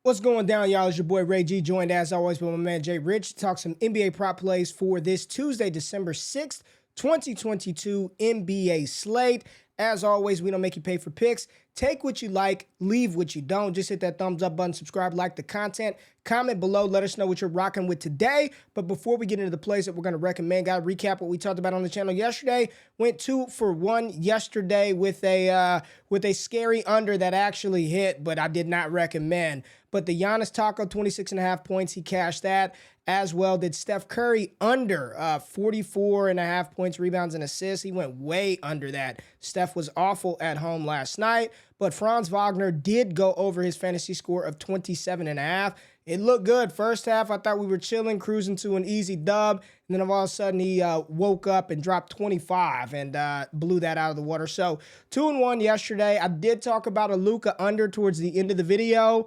What's going down, y'all? It's your boy Ray G, joined as always by my man Jay Rich to talk some NBA prop plays for this Tuesday, December 6th, 2022 NBA slate. As always, we don't make you pay for picks. Take what you like, leave what you don't. Just hit that thumbs up button, subscribe, like the content, comment below, let us know what you're rocking with today. But before we get into the plays that we're going to recommend, gotta recap what we talked about on the channel yesterday. Went 2 for 1 yesterday with a scary under that actually hit, but I did not recommend. But the Giannis Taco, 26.5 points, he cashed that. As well did Steph Curry under 44.5 points, rebounds, and assists. He went way under that. Steph was awful at home last night, but Franz Wagner did go over his fantasy score of 27.5. It looked good. First half, I thought we were chilling, cruising to an easy dub, and then all of a sudden he woke up and dropped 25 and blew that out of the water. So 2-1 yesterday. I did talk about a Luka under towards the end of the video,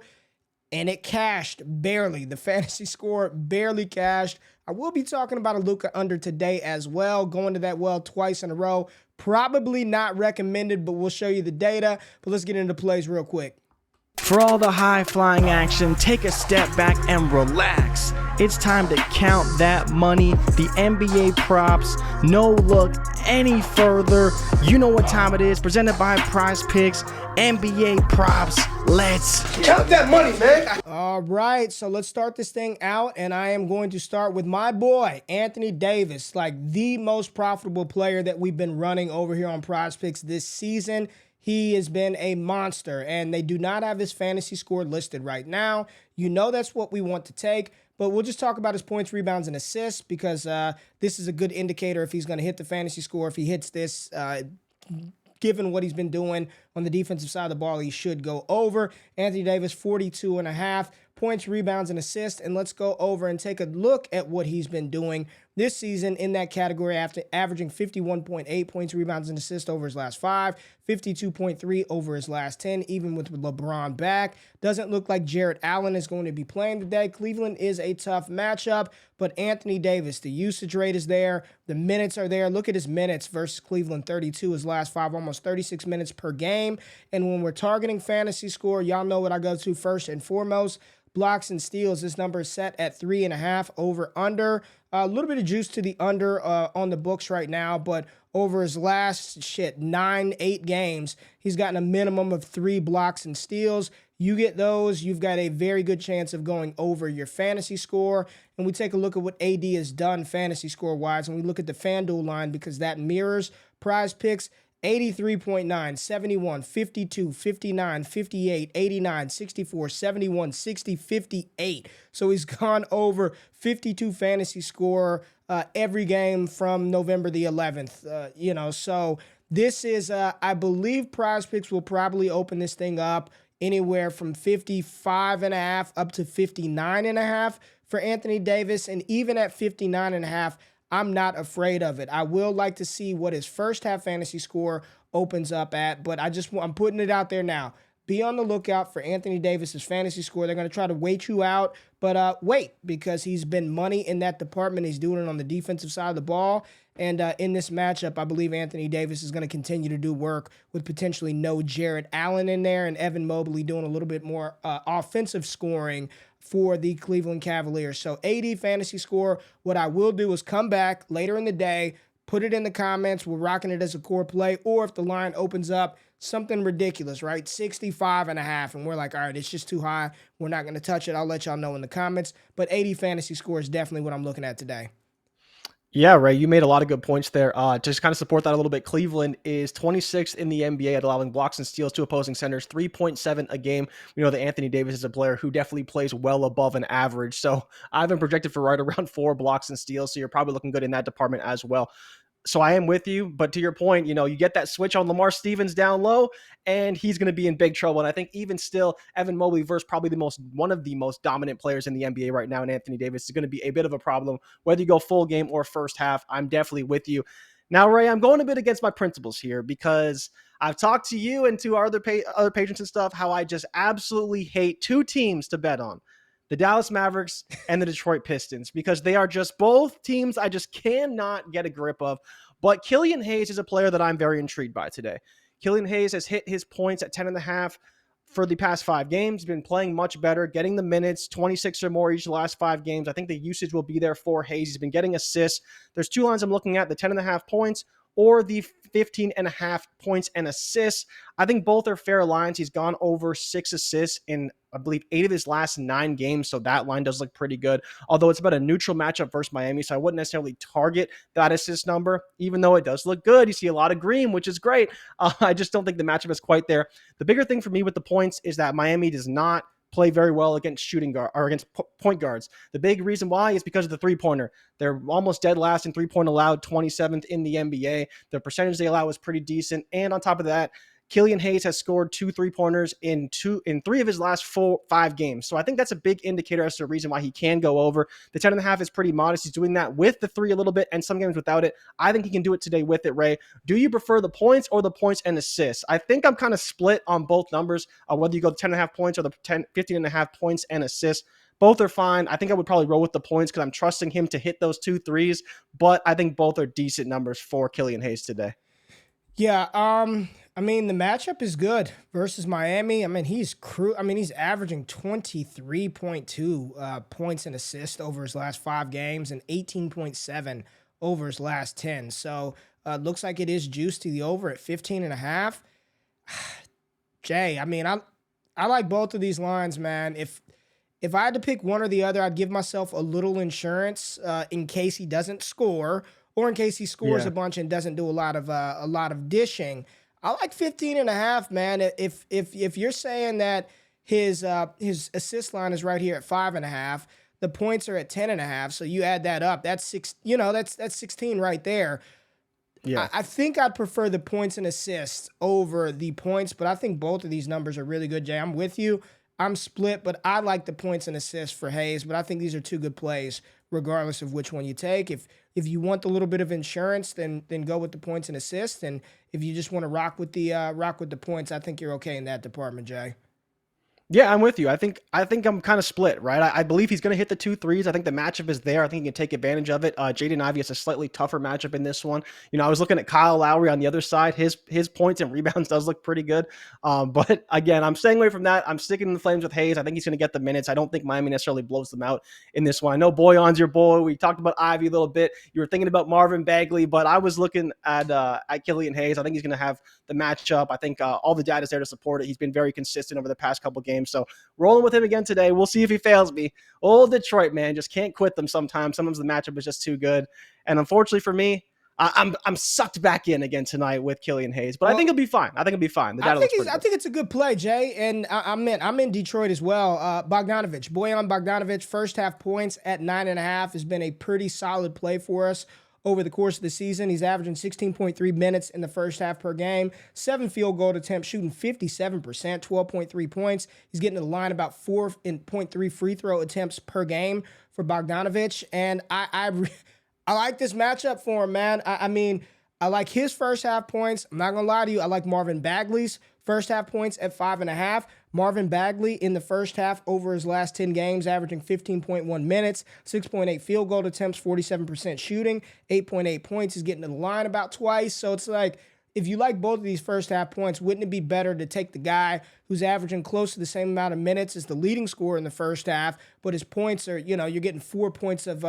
and it cashed barely. The fantasy score barely cashed. I will be talking about a Luka under today as well, going to that well twice in a row. Probably not recommended, but we'll show you the data. But let's get into plays real quick. For all the high-flying action, take a step back and relax. It's time to count that money, the NBA props. No look any further. You know what time it is. Presented by PrizePicks, NBA props. Let's count that money, man. All right, so let's start this thing out, and I am going to start with my boy, Anthony Davis, like the most profitable player that we've been running over here on PrizePicks this season. He has been a monster, and they do not have his fantasy score listed right now. You know that's what we want to take, but we'll just talk about his points, rebounds, and assists because this is a good indicator if he's going to hit the fantasy score. If he hits this, given what he's been doing on the defensive side of the ball, he should go over. Anthony Davis, 42.5 points, rebounds, and assists. And let's go over and take a look at what he's been doing this season in that category after averaging 51.8 points, rebounds, and assists over his last 5, 52.3 over his last 10, even with LeBron back. Doesn't look like Jarrett Allen is going to be playing today. Cleveland is a tough matchup, but Anthony Davis, the usage rate is there. The minutes are there. Look at his minutes versus Cleveland, 32 his last 5, almost 36 minutes per game. And when we're targeting fantasy score, y'all know what I go to first and foremost. Blocks and steals, this number is set at 3.5 over under. A little bit of juice to the under on the books right now, but over his last 9-8 games, he's gotten a minimum of 3 blocks and steals. You get those, you've got a very good chance of going over your fantasy score. And we take a look at what AD has done fantasy score-wise, and we look at the FanDuel line because that mirrors PrizePicks. 83.9, 71, 52, 59, 58, 89, 64, 71, 60, 58. So he's gone over 52 fantasy score every game from November the 11th. So this is, I believe PrizePicks will probably open this thing up anywhere from 55.5 up to 59.5 for Anthony Davis. And even at 59.5, I'm not afraid of it. I will like to see what his first half fantasy score opens up at, but I'm putting it out there now. Be on the lookout for Anthony Davis's fantasy score. They're going to try to wait you out, but wait, because he's been money in that department. He's doing it on the defensive side of the ball. And in this matchup, I believe Anthony Davis is going to continue to do work with potentially no Jarrett Allen in there and Evan Mobley doing a little bit more offensive scoring for the Cleveland Cavaliers. So 80 fantasy score. What I will do is come back later in the day, put it in the comments. We're rocking it as a core play. Or if the line opens up something ridiculous, right? 65.5. And we're like, all right, it's just too high. We're not going to touch it. I'll let y'all know in the comments. But 80 fantasy score is definitely what I'm looking at today. Yeah, Ray, you made a lot of good points there. Just kind of support that a little bit. Cleveland is 26th in the NBA at allowing blocks and steals to opposing centers, 3.7 a game. We know that Anthony Davis is a player who definitely plays well above an average. So I've been projected for right around 4 blocks and steals. So you're probably looking good in that department as well. So I am with you, but to your point, you get that switch on Lamar Stevens down low, and he's going to be in big trouble. And I think even still, Evan Mobley versus probably one of the most dominant players in the NBA right now, and Anthony Davis is going to be a bit of a problem. Whether you go full game or first half, I'm definitely with you. Now, Ray, I'm going a bit against my principles here because I've talked to you and to our other patrons and stuff how I just absolutely hate 2 teams to bet on. The Dallas Mavericks and the Detroit Pistons, because they are just both teams I just cannot get a grip of. But Killian Hayes is a player that I'm very intrigued by today. Killian Hayes has hit his points at 10.5 for the past 5 games. He's been playing much better, getting the minutes, 26 or more each of the last 5 games. I think the usage will be there for Hayes. He's been getting assists. There's 2 lines I'm looking at, the 10.5 points or the 15.5 points and assists. I think both are fair lines. He's gone over 6 assists in, I believe, 8 of his last 9 games, so that line does look pretty good. Although it's about a neutral matchup versus Miami, so I wouldn't necessarily target that assist number, even though it does look good. You see a lot of green, which is great. I just don't think the matchup is quite there. The bigger thing for me with the points is that Miami does not play very well against shooting guard or against point guards. The big reason why is because of the three-pointer. They're almost dead last in three-point allowed, 27th in the NBA. The percentage they allow is pretty decent. And on top of that, Killian Hayes has scored 2 3-pointers in 3 of his last 5 games. So I think that's a big indicator as to the reason why he can go over. The 10.5 is pretty modest. He's doing that with the 3 a little bit and some games without it. I think he can do it today with it, Ray. Do you prefer the points or the points and assists? I think I'm kind of split on both numbers, whether you go 10.5 points or the 15.5 points and assists. Both are fine. I think I would probably roll with the points because I'm trusting him to hit those 2 threes, but I think both are decent numbers for Killian Hayes today. Yeah, I mean, the matchup is good versus Miami. I mean, he's averaging 23.2 points and assists over his last 5 games and 18.7 over his last 10. So, looks like it is juiced to the over at 15.5. Jay, I mean, I like both of these lines, man. If I had to pick one or the other, I'd give myself a little insurance in case he doesn't score, or in case he scores a bunch and doesn't do a lot of dishing. I like 15.5, man. If you're saying that his assist line is right here at 5.5, the points are at 10.5, so you add that up, that's 6. That's 16 right there. Yeah. I think I'd prefer the points and assists over the points, but I think both of these numbers are really good, Jay. I'm with you. I'm split, but I like the points and assists for Hayes, but I think these are 2 good plays regardless of which one you take. If you want a little bit of insurance, then go with the points and assists, and if you just want to rock with the points, I think you're okay in that department, Jay. Yeah, I'm with you. I think I'm kind of split, right? I believe he's going to hit the 2 threes. I think the matchup is there. I think he can take advantage of it. Jaden Ivey has a slightly tougher matchup in this one. I was looking at Kyle Lowry on the other side. His points and rebounds does look pretty good. But again, I'm staying away from that. I'm sticking in the flames with Hayes. I think he's going to get the minutes. I don't think Miami necessarily blows them out in this one. I know Boyan's your boy. We talked about Ivy a little bit. You were thinking about Marvin Bagley, but I was looking at Killian Hayes. I think he's going to have the matchup. I think all the data is there to support it. He's been very consistent over the past couple games. So rolling with him again today. We'll see if he fails me. Old Detroit, man, just can't quit them sometimes. Sometimes the matchup is just too good. And unfortunately for me, I'm sucked back in again tonight with Killian Hayes, but I think he'll be fine. I think he'll be fine. I think it's a good play, Jay, and I'm in Detroit as well. Bogdanovic, Bojan Bogdanovic, first half points at 9.5 has been a pretty solid play for us over the course of the season. He's averaging 16.3 minutes in the first half per game, 7 field goal attempts, shooting 57%, 12.3 points. He's getting to the line about 4.3 free throw attempts per game for Bogdanovic, and I like this matchup for him, man. I mean, I like his first half points. I'm not going to lie to you. I like Marvin Bagley's first half points at 5.5. Marvin Bagley in the first half over his last 10 games, averaging 15.1 minutes, 6.8 field goal attempts, 47% shooting, 8.8 points. He's getting to the line about twice. So it's like, if you like both of these first half points, wouldn't it be better to take the guy who's averaging close to the same amount of minutes as the leading scorer in the first half, but his points are, you're getting 4 points of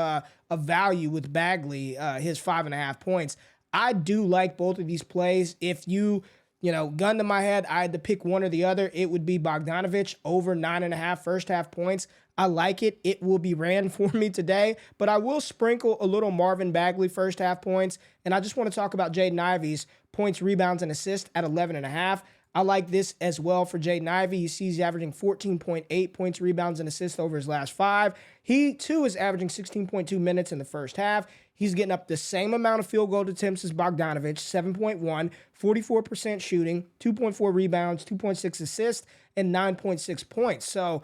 value with Bagley, his 5.5 points. I do like both of these plays. If gun to my head, I had to pick one or the other, it would be Bogdanovic over 9.5 first half points. I like it. It will be ran for me today, but I will sprinkle a little Marvin Bagley first half points. And I just want to talk about Jaden Ivey's points, rebounds, and assists at 11.5. I like this as well for Jaden Ivey. You see he's averaging 14.8 points, rebounds, and assists over his last 5. He, too, is averaging 16.2 minutes in the first half. He's getting up the same amount of field goal attempts as Bogdanovic, 7.1, 44% shooting, 2.4 rebounds, 2.6 assists, and 9.6 points. So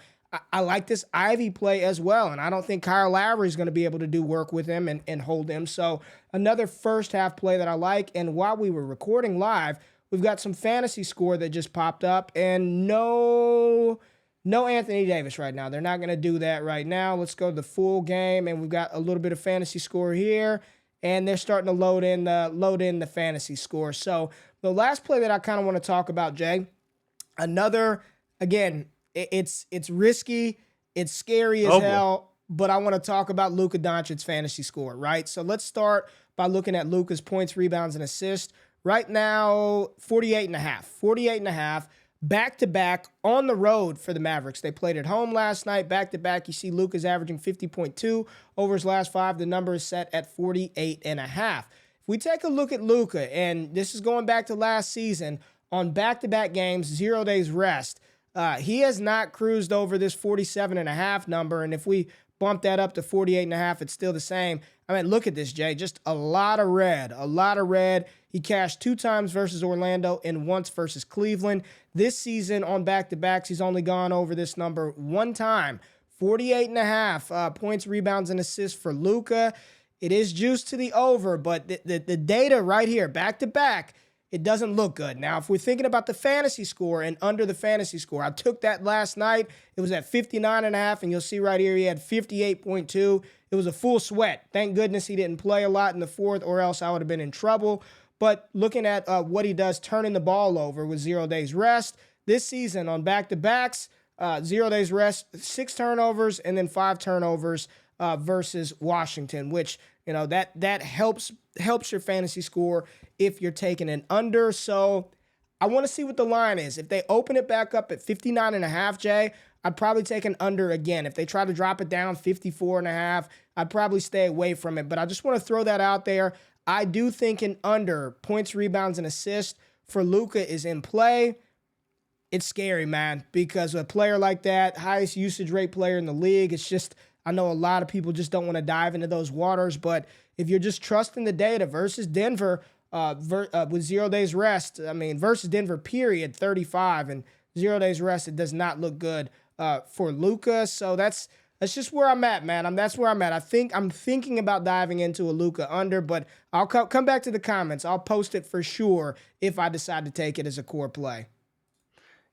I like this Ivy play as well, and I don't think Kyle Lowry is going to be able to do work with him and hold him. So another first half play that I like, and while we were recording live, we've got some fantasy score that just popped up, and no Anthony Davis right now. They're not going to do that right now. Let's go to the full game, and we've got a little bit of fantasy score here, and they're starting to load in the fantasy score. So the last play that I kind of want to talk about, Jay, another again, it's risky, it's scary as Oh boy. hell, but I want to talk about Luka Doncic's fantasy score, right? So let's start by looking at Luka's points, rebounds, and assists. Right now, 48 and a half. 48 and a half. Back to back on the road for the Mavericks. They played at home last night. Back to back, you see Luka's averaging 50.2 over his last 5. The number is set at 48 and a half. If we take a look at Luka, and this is going back to last season, on back-to-back games, 0 days rest, he has not cruised over this 47 and a half number. And if we bump that up to 48 and a half, it's still the same. I mean, look at this, Jay. Just a lot of red, a lot of red. He cashed 2 times versus Orlando and once versus Cleveland. This season on back-to-backs, he's only gone over this number 1 time. 48 and a half points, rebounds, and assists for Luka. It is juiced to the over, but the data right here, back-to-back, it doesn't look good. Now, if we're thinking about the fantasy score and under the fantasy score, I took that last night. It was at 59 and a half, and you'll see right here he had 58.2. It was a full sweat. Thank goodness he didn't play a lot in the fourth, or else I would have been in trouble. But looking at what he does turning the ball over with 0 days rest, this season on back-to-backs, 0 days rest, 6 turnovers, and then 5 turnovers versus Washington, which, you know, that helps your fantasy score if you're taking an under. So I want to see what the line is. If they open it back up at 59 and a half, Jay, I'd probably take an under again. If they try to drop it down 54 and a half, I'd probably stay away from it. But I just want to throw that out there. I do think an under points, rebounds, and assists for Luka is in play. It's scary, man, because a player like that, highest usage rate player in the league, it's just, I know a lot of people just don't want to dive into those waters, but if you're just trusting the data versus Denver with 0 days rest, I mean, versus Denver, period, 35, and 0 days rest, it does not look good for Luka. So that's just where I'm at, man. That's where I'm at. I'm thinking about diving into a Luka under, but I'll come back to the comments. I'll post it for sure if I decide to take it as a core play.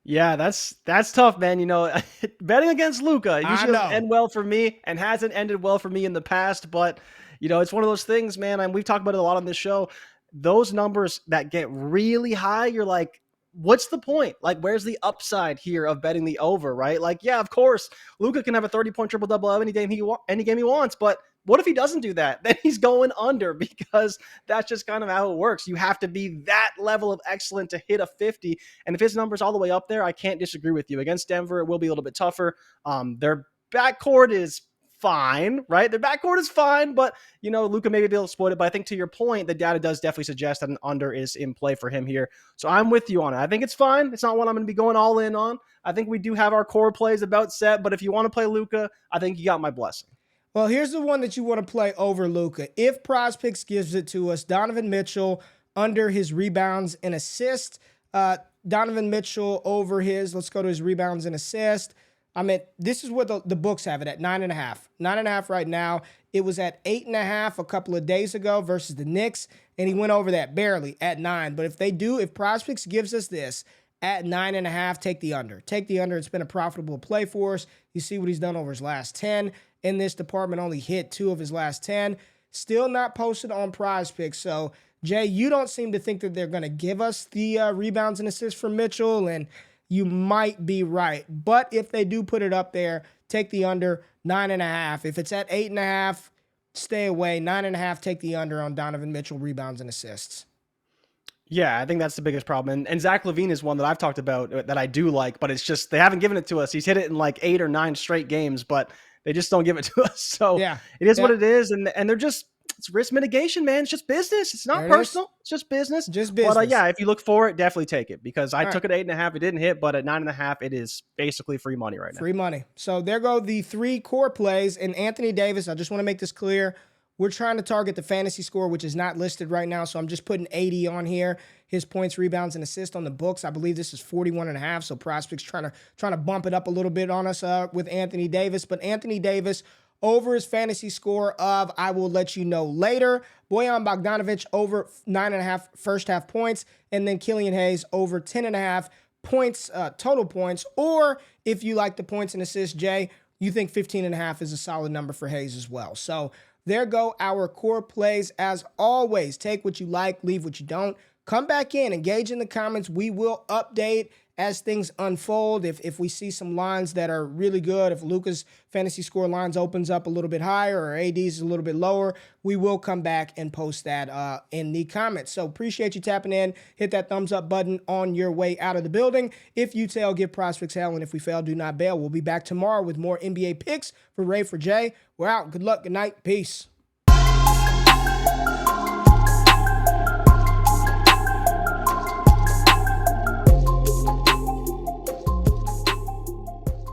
Yeah, that's tough, man. You know, betting against Luka usually doesn't end well for me and hasn't ended well for me in the past. But, you know, it's one of those things, man. And we've talked about it a lot on this show. Those numbers that get really high, you're like, what's the point? Like, where's the upside here of betting the over, right? Like, yeah, of course, Luka can have a 30-point triple-double any game he wants, but what if he doesn't do that? Then he's going under, because that's just kind of how it works. You have to be that level of excellent to hit a 50. And if his number's all the way up there, I can't disagree with you. Against Denver, it will be a little bit tougher. Their backcourt is fine, right? Their backcourt is fine, but, you know, Luka may be able to exploit it. But I think to your point, the data does definitely suggest that an under is in play for him here. So I'm with you on it. I think it's fine. It's not one I'm going to be going all in on. I think we do have our core plays about set, but if you want to play Luka, I think you got my blessing. Well, here's the one that you want to play over Luka. If PrizePicks gives it to us, Donovan Mitchell under his rebounds and assists. Donovan Mitchell over his, let's go to his rebounds and assists. I mean, this is what the books have it at, 9.5. 9.5 right now. It was at 8.5 a couple of days ago versus the Knicks, and he went over that barely at 9. But if PrizePicks gives us this at 9.5, take the under. Take the under. It's been a profitable play for us. You see what he's done over his last 10. In this department, only hit 2 of his last 10. Still not posted on PrizePicks. So, Jay, you don't seem to think that they're going to give us the rebounds and assists for Mitchell, and you might be right. But if they do put it up there, take the under, 9.5. If it's at 8.5, stay away. 9.5, take the under on Donovan Mitchell rebounds and assists. Yeah, I think that's the biggest problem. And Zach LaVine is one that I've talked about that I do like, but it's just they haven't given it to us. He's hit it in like 8 or 9 straight games, but they just don't give it to us. So yeah, it is what it is. And they're just, it's risk mitigation, man. It's just business. It's not personal. It's just business. Just business. But yeah, if you look for it, definitely take it, because I took it at 8.5. It didn't hit, but at 9.5, it is basically free money right now. Free money. So there go the 3 core plays. And Anthony Davis, I just want to make this clear. We're trying to target the fantasy score, which is not listed right now. So I'm just putting 80 on here. His points, rebounds, and assists on the books. I believe this is 41.5. So PrizePicks trying to bump it up a little bit on us with Anthony Davis. But Anthony Davis over his fantasy score of, I will let you know later. Bogdan Bogdanovic over 9.5 first half points. And then Killian Hayes over 10.5 points, total points. Or if you like the points and assists, Jay, you think 15.5 is a solid number for Hayes as well. So there go our core plays. As always, take what you like, leave what you don't. Come back in, engage in the comments. We will update as things unfold, if we see some lines that are really good, if Luka's fantasy score lines opens up a little bit higher or AD's a little bit lower, we will come back and post that in the comments. So appreciate you tapping in. Hit that thumbs up button on your way out of the building. If you tail, give PrizePicks hell, and if we fail, do not bail. We'll be back tomorrow with more NBA picks. For Ray, for Jay, we're out. Good luck, good night, peace.